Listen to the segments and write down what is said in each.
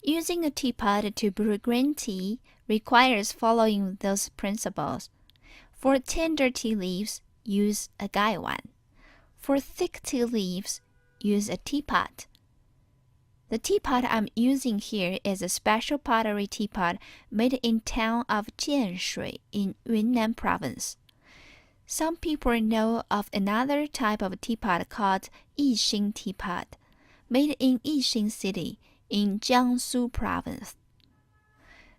Using a teapot to brew green tea requires following those principles. For tender tea leaves, use a gaiwan. For thick tea leaves, use a teapot. The teapot I'm using here is a special pottery teapot made in town of Jianshui in Yunnan province. Some people know of another type of teapot called Yixing teapot, made in Yixing City in Jiangsu province.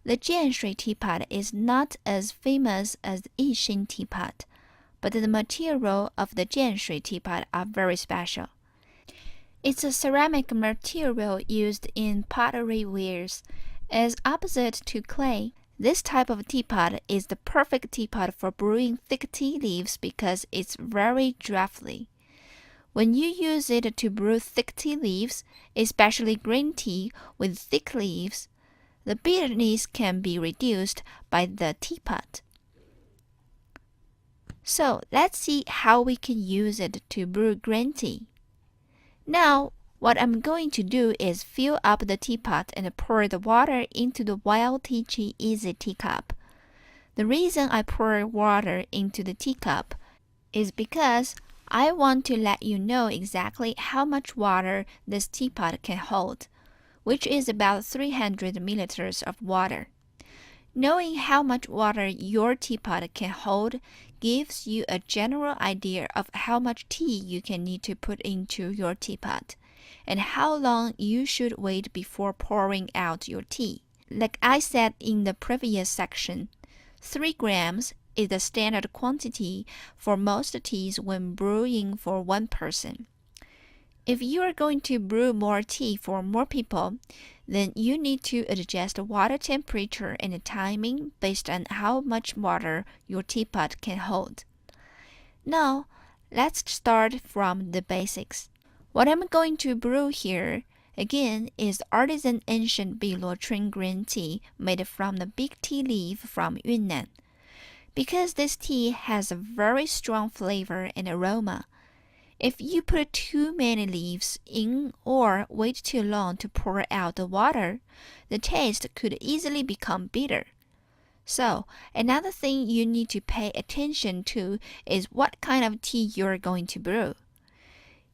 The Jianshui teapot is not as famous as the Yixing teapot, but the material of the Jianshui teapot are very special. It's a ceramic material used in pottery wares. As opposite to clay, this type of teapot is the perfect teapot for brewing thick tea leaves because it's very draughty. When you use it to brew thick tea leaves, especially green tea with thick leaves, the bitterness can be reduced by the teapot. So let's see how we can use it to brew green tea. Now, what I'm going to do is fill up the teapot and pour the water into the Wild Tea Easy teacup. The reason I pour water into the teacup is because I want to let you know exactly how much water this teapot can hold, which is about 300 milliliters of water. Knowing how much water your teapot can hold gives you a general idea of how much tea you can need to put into your teapot, and how long you should wait before pouring out your tea. Like I said in the previous section, 3 grams is the standard quantity for most teas when brewing for one person. If you are going to brew more tea for more people, then you need to adjust water temperature and timing based on how much water your teapot can hold. Now, let's start from the basics. What I'm going to brew here, again, is artisan ancient Biluochun green tea made from the big tea leaf from Yunnan. Because this tea has a very strong flavor and aroma, if you put too many leaves in or wait too long to pour out the water, the taste could easily become bitter. So, another thing you need to pay attention to is what kind of tea you're going to brew.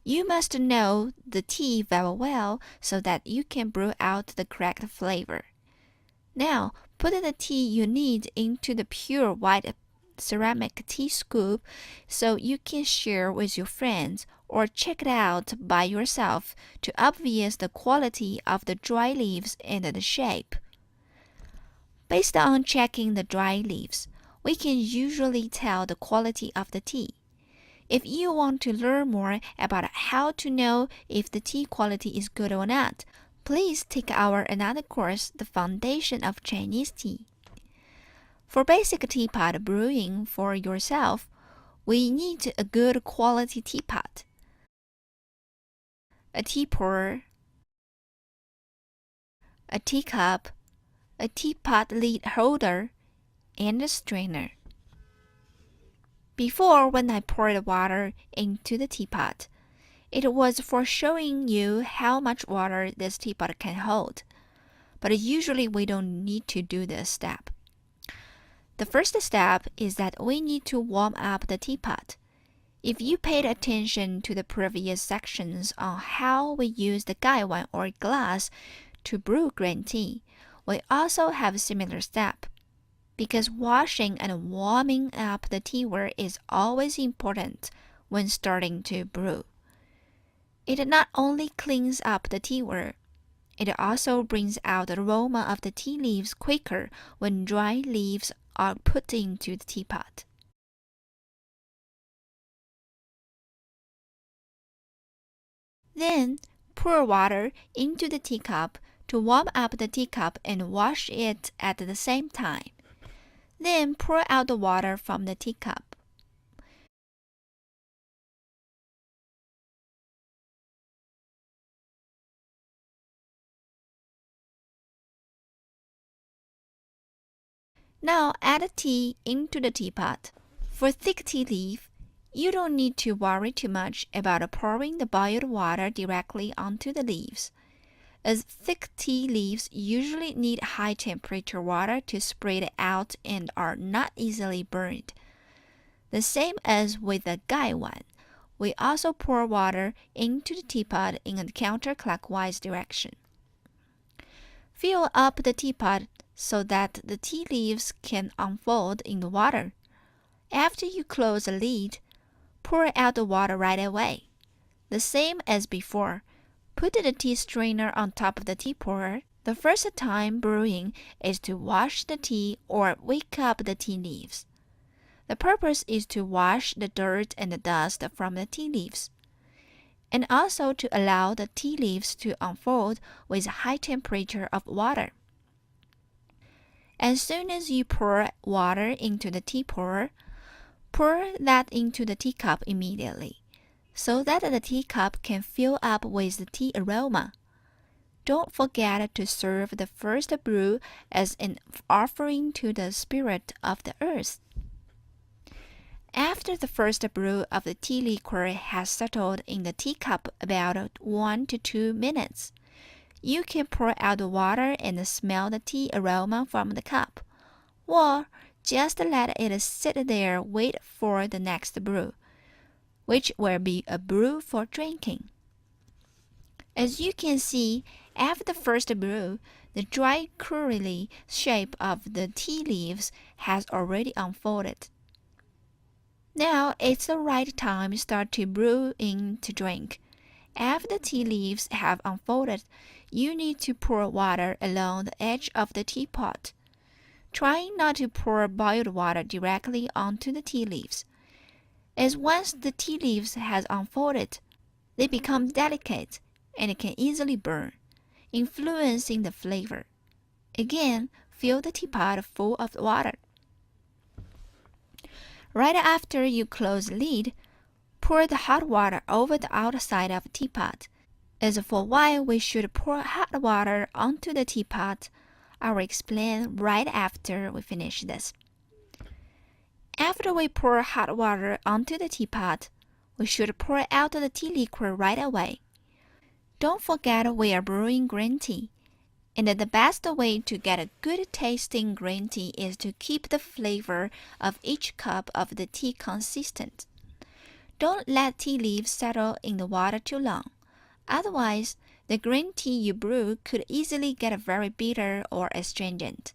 You must know the tea very well so that you can brew out the correct flavor. Now, put the tea you need into the pure white ceramic tea scoop so you can share with your friends or check it out by yourself to obviate the quality of the dry leaves and the shape. Based on checking the dry leaves, we can usually tell the quality of the tea. If you want to learn more about how to know if the tea quality is good or not, please take our another course, The Foundation of Chinese Tea. For basic teapot brewing for yourself, we need a good quality teapot, a tea pourer, a teacup, a teapot lid holder, and a strainer. Before, when I poured water into the teapot, it was for showing you how much water this teapot can hold. But usually we don't need to do this step. The first step is that we need to warm up the teapot. If you paid attention to the previous sections on how we use the gaiwan or glass to brew green tea, we also have a similar step. Because washing and warming up the teaware is always important when starting to brew. It not only cleans up the teaware, it also brings out the aroma of the tea leaves quicker when dry leaves are put into the teapot. Then, pour water into the teacup to warm up the teacup and wash it at the same time. Then pour out the water from the teacup. Now add the tea into the teapot. For thick tea leaf, you don't need to worry too much about pouring the boiled water directly onto the leaves. as thick tea leaves usually need high temperature water to spread out and are not easily burned. The same as with the guy one, we also pour water into the teapot in a counterclockwise direction. Fill up the teapot so that the tea leaves can unfold in the water. After you close the lid, pour out the water right away. The same as before, put the tea strainer on top of the tea pourer. The first time brewing is to wash the tea or wake up the tea leaves. The purpose is to wash the dirt and the dust from the tea leaves, and also to allow the tea leaves to unfold with a high temperature of water. As soon as you pour water into the tea pourer, pour that into the teacup immediately, so that the teacup can fill up with the tea aroma. Don't forget to serve the first brew as an offering to the spirit of the earth. After the first brew of the tea liquor has settled in the teacup about 1 to 2 minutes, you can pour out the water and smell the tea aroma from the cup, or just let it sit there wait for the next brew, which will be a brew for drinking. As you can see, after the first brew, the dry curly shape of the tea leaves has already unfolded. Now it's the right time to start to brew in to drink. After the tea leaves have unfolded, you need to pour water along the edge of the teapot, trying not to pour boiled water directly onto the tea leaves, as once the tea leaves has unfolded, they become delicate and can easily burn, influencing the flavor. Again, fill the teapot full of water. Right after you close the lid, pour the hot water over the outside of the teapot. As for why we should pour hot water onto the teapot, I will explain right after we finish this. After we pour hot water onto the teapot, we should pour out the tea liquor right away. Don't forget we are brewing green tea, and the best way to get a good tasting green tea is to keep the flavor of each cup of the tea consistent. Don't let tea leaves settle in the water too long. Otherwise, the green tea you brew could easily get very bitter or astringent.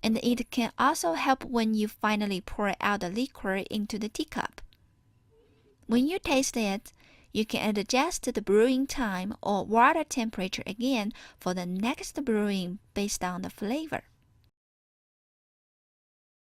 And it can also help when you finally pour out the liquor into the teacup. When you taste it, you can adjust the brewing time or water temperature again for the next brewing based on the flavor.